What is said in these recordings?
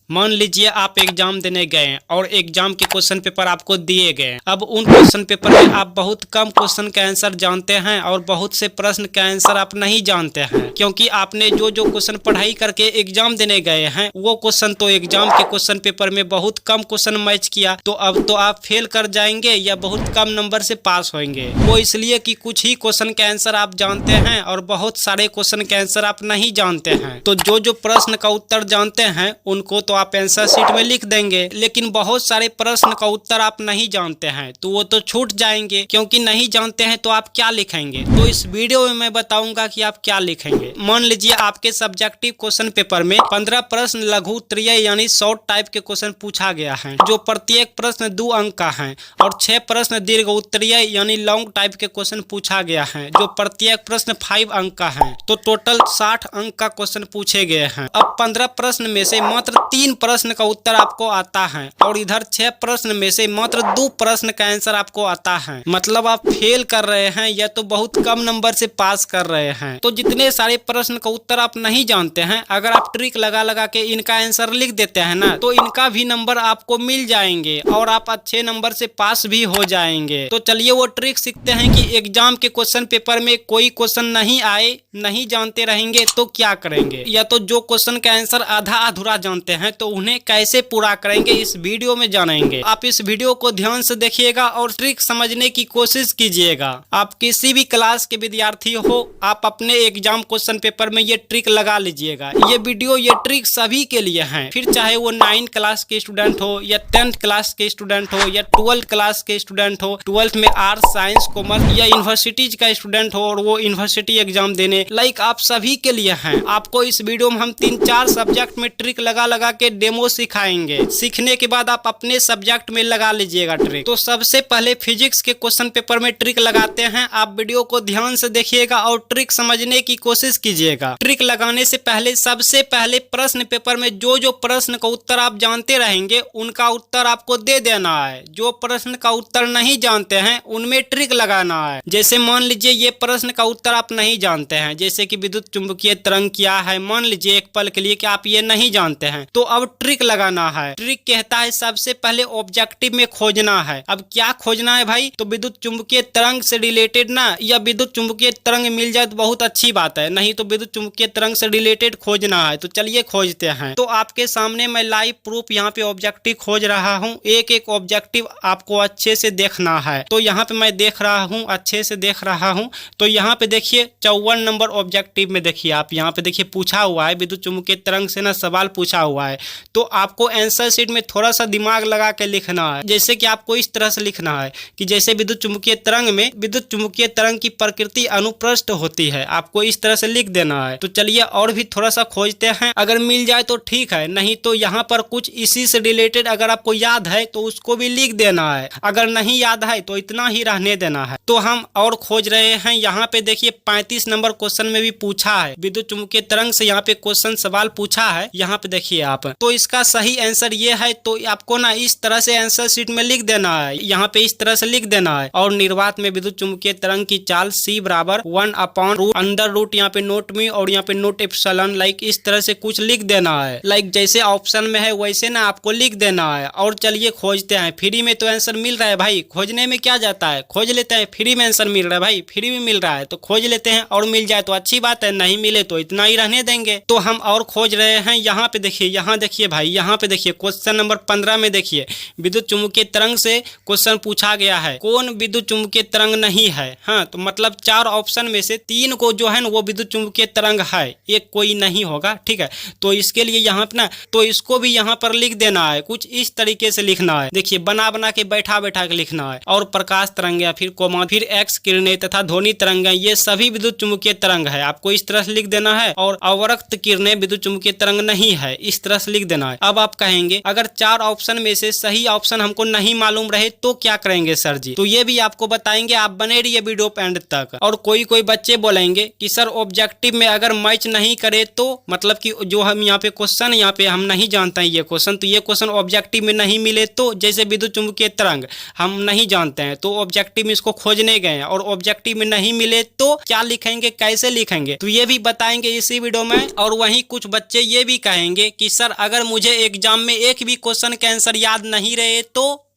मान लीजिए आप एग्जाम देने गए और एग्जाम के क्वेश्चन पेपर आपको दिए गए। अब उन क्वेश्चन पेपर में आप बहुत कम क्वेश्चन का आंसर जानते हैं और बहुत से प्रश्न का आंसर आप नहीं जानते हैं, क्योंकि आपने जो जो क्वेश्चन पढ़ाई करके एग्जाम देने गए हैं वो क्वेश्चन तो एग्जाम के क्वेश्चन पेपर में बहुत कम क्वेश्चन मैच किया, तो अब तो आप फेल कर जाएंगे या बहुत कम नंबर से पास होंगे। वो इसलिए कि कुछ ही क्वेश्चन का आंसर आप जानते हैं और बहुत सारे क्वेश्चन का आंसर आप नहीं जानते हैं। तो जो जो प्रश्न का उत्तर जानते हैं उनको तो आप आंसर शीट में लिख देंगे, लेकिन बहुत सारे प्रश्न का उत्तर आप नहीं जानते हैं तो वो तो छूट जाएंगे, क्योंकि नहीं जानते हैं तो आप क्या लिखेंगे। तो इस वीडियो में मैं बताऊंगा कि आप क्या लिखेंगे। मान लीजिए आपके सब्जेक्टिव क्वेश्चन पेपर में 15 प्रश्न लघु उत्तरीय यानी शॉर्ट टाइप के क्वेश्चन पूछा गया है, जो प्रत्येक प्रश्न 2 अंक का है, और 6 प्रश्न दीर्घ उत्तरीय यानी लॉन्ग टाइप के क्वेश्चन पूछा गया है, जो प्रत्येक प्रश्न 5 अंक का है। तो टोटल 60 अंक का क्वेश्चन पूछे गए हैं। अब 15 प्रश्न में से मात्र 3 प्रश्न का उत्तर आपको आता है और इधर 6 प्रश्न में से मात्र 2 प्रश्न का आंसर आपको आता है। मतलब आप फेल कर रहे हैं या तो बहुत कम नंबर से पास कर रहे हैं। तो जितने सारे प्रश्न का उत्तर आप नहीं जानते हैं, अगर आप ट्रिक लगा लगा के इनका आंसर लिख देते हैं ना, तो इनका भी नंबर आपको मिल जाएंगे और आप अच्छे नंबर से पास भी हो जाएंगे। तो चलिए वो ट्रिक सीखते हैं कि एग्जाम के क्वेश्चन पेपर में कोई क्वेश्चन नहीं आए, नहीं जानते रहेंगे तो क्या करेंगे, या तो जो क्वेश्चन का आंसर आधा अधूरा जानते हैं तो उन्हें कैसे पूरा करेंगे, इस वीडियो में जानेंगे। आप इस वीडियो को ध्यान से देखिएगा और ट्रिक समझने की कोशिश कीजिएगा। आप किसी भी क्लास के विद्यार्थी हो, आप अपने एग्जाम क्वेश्चन पेपर में ये ट्रिक लगा लीजिएगा। ये वीडियो ये ट्रिक सभी के लिए है, फिर चाहे वो 9 क्लास के स्टूडेंट हो या 10th क्लास के स्टूडेंट हो या 12th क्लास के स्टूडेंट हो, 12th में आर्ट्स साइंस कॉमर्स या यूनिवर्सिटीज का स्टूडेंट हो और वो यूनिवर्सिटी एग्जाम देने, लाइक आप सभी के लिए हैं। आपको इस वीडियो में हम 3-4 सब्जेक्ट में ट्रिक लगा लगा के डेमो सिखाएंगे। सीखने के बाद आप अपने सब्जेक्ट में लगा लीजिएगा ट्रिक। तो सबसे पहले फिजिक्स के क्वेश्चन पेपर में ट्रिक लगाते हैं। आप वीडियो को ध्यान से देखिएगा और ट्रिक समझने की कोशिश कीजिएगा। ट्रिक लगाने से पहले सबसे पहले प्रश्न पेपर में जो जो प्रश्न का उत्तर आप जानते रहेंगे उनका उत्तर आपको दे देना है। जो प्रश्न का उत्तर नहीं जानते हैं उनमें ट्रिक लगाना है। जैसे मान लीजिए ये प्रश्न का उत्तर आप नहीं जानते हैं, जैसे कि विद्युत चुंबकीय तरंग क्या है, मान लीजिए एक पल के लिए कि आप ये नहीं जानते हैं, तो अब ट्रिक लगाना है। ट्रिक कहता है सबसे पहले ऑब्जेक्टिव में खोजना है। अब क्या खोजना है भाई, तो विद्युत चुंबकीय तरंग से रिलेटेड ना, या विद्युत चुंबकीय तरंग मिल जाए तो बहुत अच्छी बात है, नहीं तो विद्युत चुंबकीय तरंग से रिलेटेड खोजना है। तो चलिए खोजते हैं। तो आपके सामने मैं लाइव प्रूफ यहाँ पे ऑब्जेक्टिव खोज रहा हूँ। एक एक ऑब्जेक्टिव आपको अच्छे से देखना है। तो यहाँ पे मैं देख रहा हूँ, अच्छे से देख रहा हूँ। तो यहाँ पे देखिए 54 नंबर ऑब्जेक्टिव में देखिए, आप यहाँ पे देखिए पूछा हुआ है विद्युत चुंबकीय तरंग से ना सवाल पूछा हुआ है। तो आपको आंसर शीट में थोड़ा सा दिमाग लगा के लिखना है। जैसे कि आपको इस तरह से लिखना है कि जैसे विद्युत चुंबकीय तरंग में विद्युत चुंबकीय तरंग की प्रकृति अनुप्रस्थ होती है, आपको इस तरह से लिख देना है। तो चलिए और भी थोड़ा सा खोजते हैं, अगर मिल जाए तो ठीक है, नहीं तो यहाँ पर कुछ इसी से रिलेटेड अगर आपको याद है तो उसको भी लिख देना है। अगर नहीं याद है तो इतना ही रहने देना है। तो हम और खोज रहे हैं। यहाँ पे देखिए 35 नंबर क्वेश्चन में भी पूछा है विद्युत चुंबकीय तरंग से, यहाँ पे क्वेश्चन सवाल पूछा है। यहाँ पे देखिए आप, तो इसका सही आंसर ये है। तो आपको ना इस तरह से आंसर शीट में लिख देना है, यहाँ पे इस तरह से लिख देना है। और निर्वात में विद्युत चुंबकीय तरंग की चाल C बराबर 1/√अंडर रूट, यहाँ पे नोट में और यहाँ पे नोट एप्सिलॉन, लाइक इस तरह से कुछ लिख देना है। लाइक जैसे ऑप्शन में है वैसे ना आपको लिख देना है। और चलिए खोजते हैं। फ्री में तो आंसर मिल रहा है भाई, खोजने में क्या जाता है, खोज लेते हैं। फ्री में आंसर मिल रहा है भाई, फ्री में मिल रहा है तो खोज लेते हैं, और मिल जाए तो अच्छी बात है, नहीं मिले तो इतना ही रहने देंगे। तो हम और खोज रहे हैं। यहाँ पे देखिए, यहाँ देखिए भाई, यहाँ पे देखिए क्वेश्चन नंबर 15 में देखिए विद्युत चुंबकीय तरंग से क्वेश्चन पूछा गया है, कौन विद्युत चुंबकीय तरंग नहीं है। हाँ, तो मतलब 4 ऑप्शन में से 3 को जो है ना वो विद्युत चुंबकीय तरंग है, एक कोई नहीं होगा। ठीक है, तो इसके लिए यहाँ पे ना, तो इसको भी यहाँ पर लिख देना है। कुछ इस तरीके से लिखना है, देखिए बना बना के बैठा बैठा के लिखना है। और प्रकाश तरंग या फिर कोमा, फिर एक्स किरणें तथा ध्वनि तरंग, ये सभी विद्युत चुंबकीय तरंग है, आपको इस तरह से लिख देना है। और अवरक्त किरणें विद्युत चुंबकीय तरंग नहीं है, इस तरह से लिख देना है। अब आप कहेंगे अगर 4 ऑप्शन में से सही ऑप्शन हमको नहीं मालूम रहे तो क्या करेंगे सर जी, तो ये भी आपको बताएंगे। आप बने रहिए वीडियो पे एंड तक। और कोई बच्चे बोलेंगे कि सर ऑब्जेक्टिव में अगर मैच नहीं करे तो, मतलब कि जो हम यहाँ पे क्वेश्चन यहाँ पे हम नहीं जानते हैं ये क्वेश्चन, तो ये क्वेश्चन ऑब्जेक्टिव में नहीं मिले तो, जैसे विद्युत चुंबकीय तरंग हम नहीं जानते हैं तो ऑब्जेक्टिव में इसको खोजने गए और ऑब्जेक्टिव में नहीं मिले तो क्या लिखेंगे, कैसे लिखेंगे, तो ये भी बताएंगे इसी वीडियो में। और वहीं कुछ बच्चे ये भी कहेंगे कि सर अगर मुझे एग्जाम में एक भी क्वेश्चन के आंसर याद नहीं रहे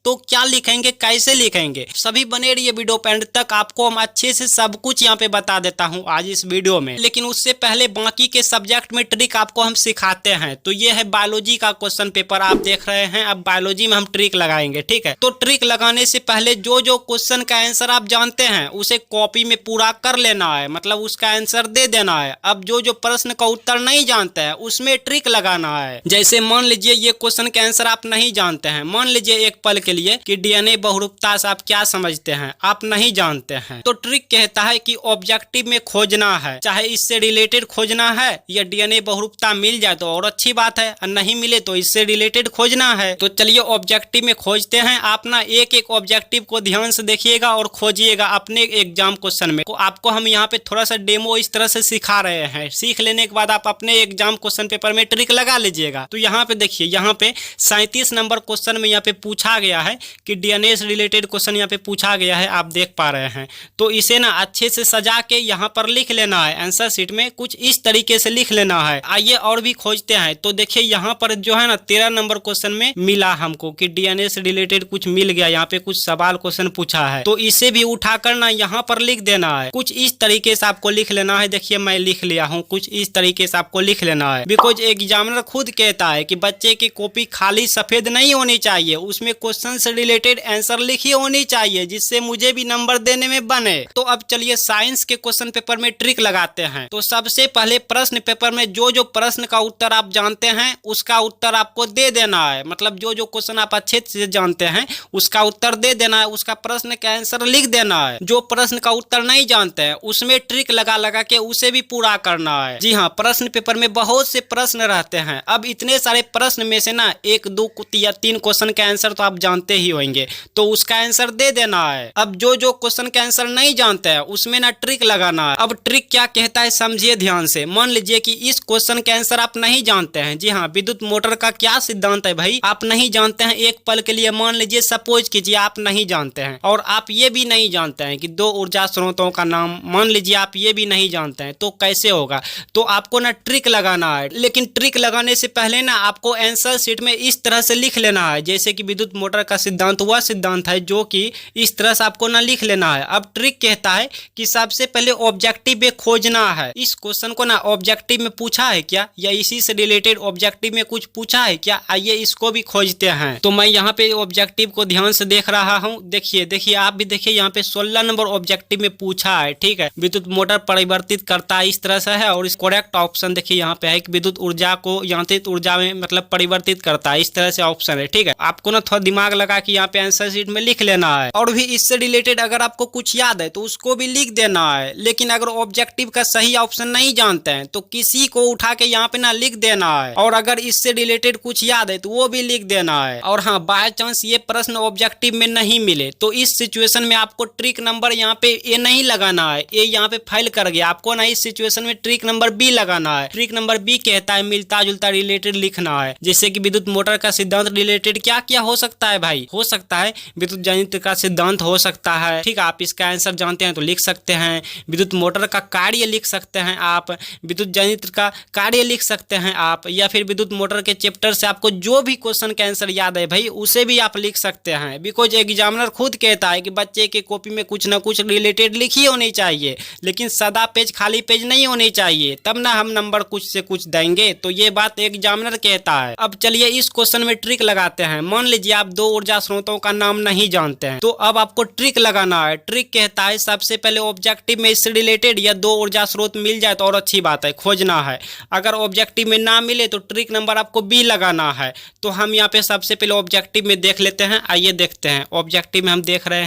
तो क्या लिखेंगे, कैसे लिखेंगे। सभी बने रहिए वीडियो पे एंड तक, आपको हम अच्छे से सब कुछ यहाँ पे बता देता हूँ आज इस वीडियो में। लेकिन उससे पहले बाकी के सब्जेक्ट में ट्रिक आपको हम सिखाते हैं। तो ये है बायोलॉजी का क्वेश्चन पेपर आप देख रहे हैं। अब बायोलॉजी में हम ट्रिक लगाएंगे, ठीक है। तो ट्रिक लगाने से पहले जो जो क्वेश्चन का आंसर आप जानते हैं उसे कॉपी में पूरा कर लेना है, मतलब उसका आंसर दे देना है। अब जो जो प्रश्न का उत्तर नहीं जानते हैं उसमें ट्रिक लगाना है। जैसे मान लीजिए ये क्वेश्चन का आंसर आप नहीं जानते हैं, मान लीजिए एक पल के लिए कि डीएनए बहुरूपता से आप क्या समझते हैं, आप नहीं जानते हैं, तो ट्रिक कहता है कि ऑब्जेक्टिव में खोजना है, चाहे इससे रिलेटेड खोजना है या डीएनए बहुरूपता मिल जाए तो और अच्छी बात है, और नहीं मिले तो इससे रिलेटेड खोजना है। तो चलिए ऑब्जेक्टिव में खोजते हैं। आप ना एक एक ऑब्जेक्टिव को ध्यान से देखिएगा और खोजिएगा अपने एग्जाम क्वेश्चन में। आपको हम यहाँ पे थोड़ा सा डेमो इस तरह से सिखा रहे हैं। सीख लेने के बाद आप अपने एग्जाम क्वेश्चन पेपर में ट्रिक लगा लीजिएगा। तो यहाँ पे देखिए, यहाँ पे 37 नंबर क्वेश्चन में यहाँ पे पूछा गया है कि डीएनए से रिलेटेड क्वेश्चन यहाँ पे पूछा गया है, आप देख पा रहे हैं। तो इसे ना अच्छे से सजा के यहाँ पर लिख लेना है। आंसर शीट में कुछ इस तरीके से लिख लेना है। आइए और भी खोजते हैं। तो देखिए यहाँ पर जो है ना 13 नंबर क्वेश्चन में मिला हमको कि डीएनए से रिलेटेड कुछ मिल गया। यहाँ पे कुछ सवाल क्वेश्चन पूछा है, तो इसे भी उठाकर ना यहाँ पर लिख देना है। कुछ इस तरीके से आपको लिख लेना है। देखिए मैं लिख लिया हूँ, कुछ इस तरीके से आपको लिख लेना है। बिकॉज एग्जामिनर खुद कहता है कि बच्चे की कॉपी खाली सफेद नहीं होनी चाहिए, उसमें क्वेश्चन से रिलेटेड आंसर लिखी होनी चाहिए, जिससे मुझे भी नंबर देने में बने। तो अब चलिए साइंस के क्वेश्चन पेपर में ट्रिक लगाते हैं। तो सबसे पहले प्रश्न पेपर में जो जो प्रश्न का उत्तर आप जानते हैं उसका उत्तर आपको दे देना है। मतलब जो जो क्वेश्चन आप अच्छे से जानते हैं उसका उत्तर दे देना है, उसका प्रश्न का आंसर लिख देना है। जो प्रश्न का उत्तर नहीं जानते हैं उसमें ट्रिक लगा लगा के उसे भी पूरा करना है। जी हाँ, प्रश्न पेपर में बहुत से प्रश्न रहते हैं। अब इतने सारे प्रश्न में से ना 1, 2 या 3 क्वेश्चन का आंसर तो आप जानते ही होंगे, तो उसका आंसर दे देना है। अब जो जो क्वेश्चन का आंसर नहीं जानते हैं उसमें ना ट्रिक लगाना है। अब ट्रिक क्या कहता है समझिए ध्यान से। मान लीजिए कि इस क्वेश्चन का आंसर आप नहीं जानते हैं। जी हाँ, विद्युत मोटर का क्या सिद्धांत है भाई, आप नहीं जानते हैं। एक पल के लिए मान लीजिए, सपोज कीजिए आप नहीं जानते हैं और आप ये भी नहीं जानते हैं कि 2 ऊर्जा स्रोतों का नाम, मान लीजिए आप ये भी नहीं जानते हैं, तो कैसे होगा। तो आपको ना ट्रिक लगाना है। लेकिन ट्रिक लगाने से पहले ना आपको आंसर शीट में इस तरह से लिख लेना है, जैसे कि विद्युत मोटर का सिद्धांत वह सिद्धांत है जो कि इस तरह से आपको ना लिख लेना है। अब ट्रिक कहता है कि सबसे पहले ऑब्जेक्टिव में खोजना है। इस क्वेश्चन को ना ऑब्जेक्टिव में पूछा है क्या, या इसी से रिलेटेड ऑब्जेक्टिव में कुछ पूछा है क्या, आइए इसको भी खोजते हैं। तो मैं यहाँ पे ऑब्जेक्टिव को ध्यान से देख रहा हूँ। देखिए आप भी देखिए, यहाँ पे 16 नंबर ऑब्जेक्टिव में पूछा है, ठीक है। विद्युत मोटर परिवर्तित करता है, इस तरह से है। और इस करेक्ट ऑप्शन देखिए यहाँ पे है कि विद्युत ऊर्जा को यांत्रिक ऊर्जा में मतलब परिवर्तित करता है, इस तरह से ऑप्शन है, ठीक है। आपको ना थोड़ा दिमाग लगा के यहाँ पे आंसर शीट में लिख लेना है। और भी इससे रिलेटेड अगर आपको कुछ याद है तो उसको भी लिख देना है। लेकिन अगर ऑब्जेक्टिव का सही ऑप्शन नहीं जानते हैं तो किसी को उठा के यहाँ पे ना लिख देना है। और अगर इससे रिलेटेड कुछ याद है तो वो भी लिख देना है। और हाँ, बाय चांस ये प्रश्न ऑब्जेक्टिव में नहीं मिले तो इस सिचुएशन में आपको ट्रिक नंबर यहाँ पे ए नहीं लगाना है। ए यहाँ पे फेल कर गया, आपको ना इस सिचुएशन में ट्रिक नंबर बी लगाना है। ट्रिक नंबर बी कहता है मिलता जुलता रिलेटेड लिखना है। जैसे कि विद्युत मोटर का सिद्धांत रिलेटेड क्या क्या हो सकता है भाई, हो सकता है विद्युत जनित्र का सिद्धांत हो सकता है, ठीक है। आप इसका आंसर जानते हैं तो लिख सकते हैं। विद्युत मोटर का कार्य लिख सकते हैं आप, विद्युत जनित्र का कार्य लिख सकते हैं आप, या फिर विद्युत मोटर के चैप्टर से आपको जो भी क्वेश्चन का आंसर याद है भाई उसे भी आप लिख सकते हैं। बिकॉज एग्जामिनर खुद कहता है कि बच्चे के कॉपी में कुछ ना कुछ रिलेटेड लिखी होनी चाहिए, लेकिन सदा पेज खाली पेज नहीं होनी चाहिए, तब ना हम नंबर कुछ से कुछ देंगे। तो ये बात एग्जामिनर कहता है। अब चलिए इस क्वेश्चन में ट्रिक लगाते हैं। मान लीजिए आप 2 ऊर्जा स्रोतों का नाम नहीं जानते हैं, तो अब आपको ट्रिक लगाना है। ट्रिक कहता है सबसे पहले ऑब्जेक्टिव में इससे रिलेटेड या 2 ऊर्जा स्रोत मिल जाए तो और अच्छी बात है, खोजना है। अगर ऑब्जेक्टिव में ना मिले तो ट्रिक नंबर आपको बी लगाना है। तो हम यहाँ पे सबसे पहले ऑब्जेक्टिव में देख लेते हैं। आइए देखते हैं ऑब्जेक्टिव में हम देख रहे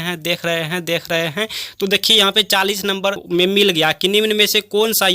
हैं। तो देखिए यहाँ पे 40 नंबर में मिल गया कि निम्न में से कौन सा,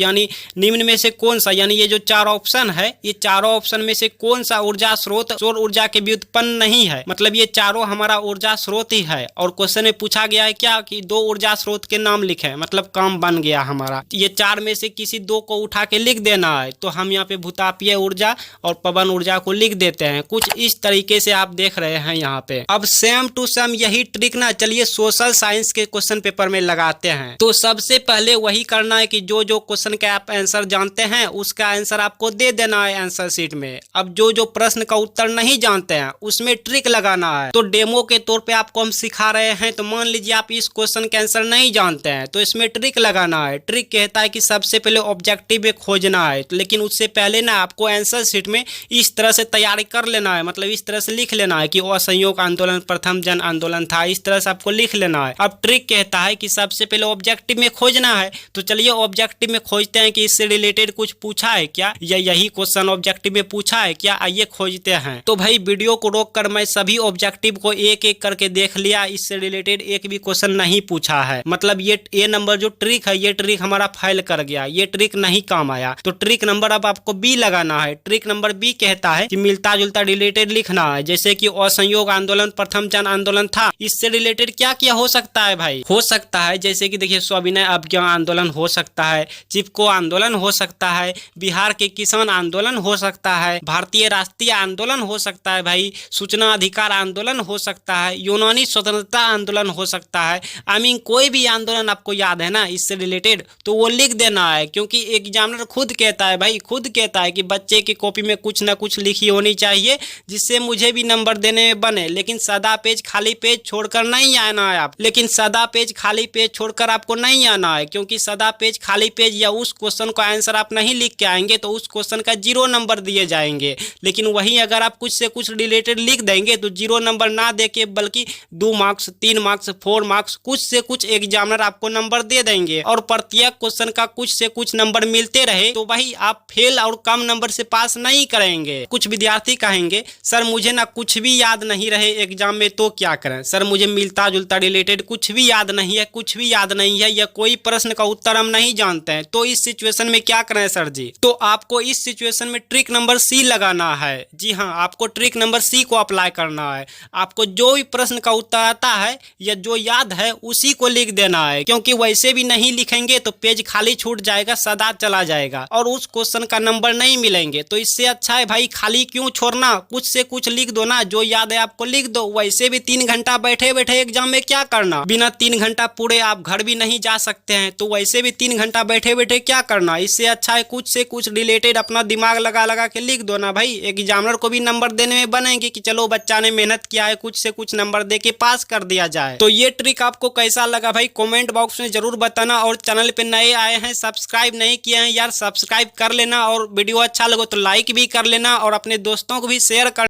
यानी ये जो 4 ऑप्शन है, ये चारों ऑप्शन में से कौन सा ऊर्जा स्रोत सौर ऊर्जा के व्युत्पन्न नहीं है। मतलब ये ये चारों हमारा ऊर्जा स्रोत ही है। और क्वेश्चन में पूछा गया है क्या कि दो ऊर्जा स्रोत के नाम लिखे, मतलब काम बन गया हमारा। ये चार में से किसी दो को उठा के लिख देना है। तो हम यहाँ पे भूतापीय ऊर्जा और पवन ऊर्जा को लिख देते हैं। कुछ इस तरीके से आप देख रहे हैं यहाँ पे। अब सेम टू सेम यही ट्रिक ना चलिए सोशल साइंस के क्वेश्चन पेपर में लगाते हैं। तो सबसे पहले वही करना है कि जो जो क्वेश्चन का आप आंसर जानते हैं उसका आंसर आपको दे देना है आंसर शीट में। अब जो जो प्रश्न का उत्तर नहीं जानते हैं उसमें ट्रिक लगाना है। तो डेमो के तौर पे आपको हम सिखा रहे हैं। तो मान लीजिए आप इस क्वेश्चन का आंसर नहीं जानते हैं तो इसमें ट्रिक लगाना है। ट्रिक कहता है कि सबसे पहले ऑब्जेक्टिव में खोजना है, तो लेकिन उससे पहले ना आपको आंसर शीट में इस तरह से तैयारी कर लेना है, मतलब इस तरह से लिख लेना है कि असहयोग आंदोलन प्रथम जन आंदोलन था। इस तरह से आपको लिख लेना है। अब ट्रिक कहता है कि सबसे पहले ऑब्जेक्टिव में खोजना है। तो चलिए ऑब्जेक्टिव में खोजते हैं कि इससे रिलेटेड कुछ पूछा है क्या, या यही क्वेश्चन ऑब्जेक्टिव में पूछा है क्या, आइए खोजते हैं। तो भाई वीडियो को रोक कर मैं सभी ऑब्जेक्टिव को एक एक करके देख लिया। इससे रिलेटेड एक भी क्वेश्चन नहीं पूछा है। मतलब ये नंबर जो ट्रिक है ये ट्रिक हमारा फेल कर गया, ये ट्रिक नहीं काम आया। तो ट्रिक नंबर अब आपको बी लगाना है। ट्रिक नंबर बी कहता है कि मिलता जुलता रिलेटेड लिखना है। जैसे कि असहयोग आंदोलन प्रथम जन आंदोलन था, इससे रिलेटेड क्या क्या हो सकता है भाई? हो सकता है जैसे कि देखिए सविनय अवज्ञा आंदोलन हो सकता है, चिपको आंदोलन हो सकता है, बिहार के किसान आंदोलन हो सकता है, भारतीय राष्ट्रीय आंदोलन हो सकता है भाई, सूचना अधिकार आंदोलन हो सकता है, यूनानी स्वतंत्रता आंदोलन हो सकता है। आई मीन कोई भी आंदोलन आपको याद है ना इससे रिलेटेड तो वो लिख देना है। क्योंकि एग्जामिनर खुद कहता है भाई, खुद कहता है कि बच्चे की कॉपी में कुछ ना कुछ लिखी होनी चाहिए जिससे मुझे भी नंबर देने में बने। लेकिन सादा पेज खाली पेज छोड़कर नहीं आना है आप। लेकिन सादा पेज खाली पेज छोड़कर आपको नहीं आना है, क्योंकि सादा पेज खाली पेज या उस क्वेश्चन का आंसर आप नहीं लिख के आएंगे तो उस क्वेश्चन का 0 नंबर दिए जाएंगे। लेकिन वहीं अगर आप कुछ से कुछ रिलेटेड लिख देंगे तो 0 नंबर ना देके बल्कि 2 मार्क्स 3 मार्क्स 4 मार्क्स कुछ से कुछ एग्जामिनर आपको नंबर दे देंगे। और प्रत्येक क्वेश्चन का कुछ से कुछ नंबर मिलते रहे तो भाई आप फेल और कम नंबर से पास नहीं करेंगे। कुछ विद्यार्थी कहेंगे सर मुझे ना कुछ भी याद नहीं रहे एग्जाम में तो क्या करें? सर मुझे मिलता जुलता रिलेटेड कुछ भी याद नहीं है, कुछ भी याद नहीं है, या कोई प्रश्न का उत्तर हम नहीं जानते हैं, तो इस सिचुएशन में क्या करें सर जी? तो आपको इस सिचुएशन में ट्रिक नंबर सी लगाना है। जी हाँ, आपको ट्रिक नंबर सी को अप्लाई करना है। आपको जो भी प्रश्न का उत्तर आता है या जो याद है उसी को लिख देना है, क्योंकि वैसे भी नहीं लिखेंगे तो पेज खाली छूट जाएगा, सदा चला जाएगा और उस क्वेश्चन का नंबर नहीं मिलेंगे। तो इससे अच्छा है भाई खाली क्यों छोड़ना, कुछ से कुछ लिख दो ना, जो याद है आपको लिख दो। वैसे भी 3 घंटा बैठे बैठे एग्जाम में क्या करना, बिना 3 घंटा पूरे आप घर भी नहीं जा सकते हैं, तो वैसे भी 3 घंटा बैठे बैठे क्या करना। इससे अच्छा है कुछ से कुछ रिलेटेड अपना दिमाग लगा लगा के लिख दो ना भाई। एग्जामिनर को भी नंबर देने में बनेंगे कि चलो बच्चा ने मेहनत किया है, कुछ से कुछ नंबर दे के पास कर दिया जाए। तो ये ट्रिक आपको कैसा लगा भाई कमेंट बॉक्स में जरूर बताना। और चैनल पे नए आए हैं सब्सक्राइब नहीं किए हैं यार सब्सक्राइब कर लेना, और वीडियो अच्छा लगे तो लाइक भी कर लेना और अपने दोस्तों को भी शेयर कर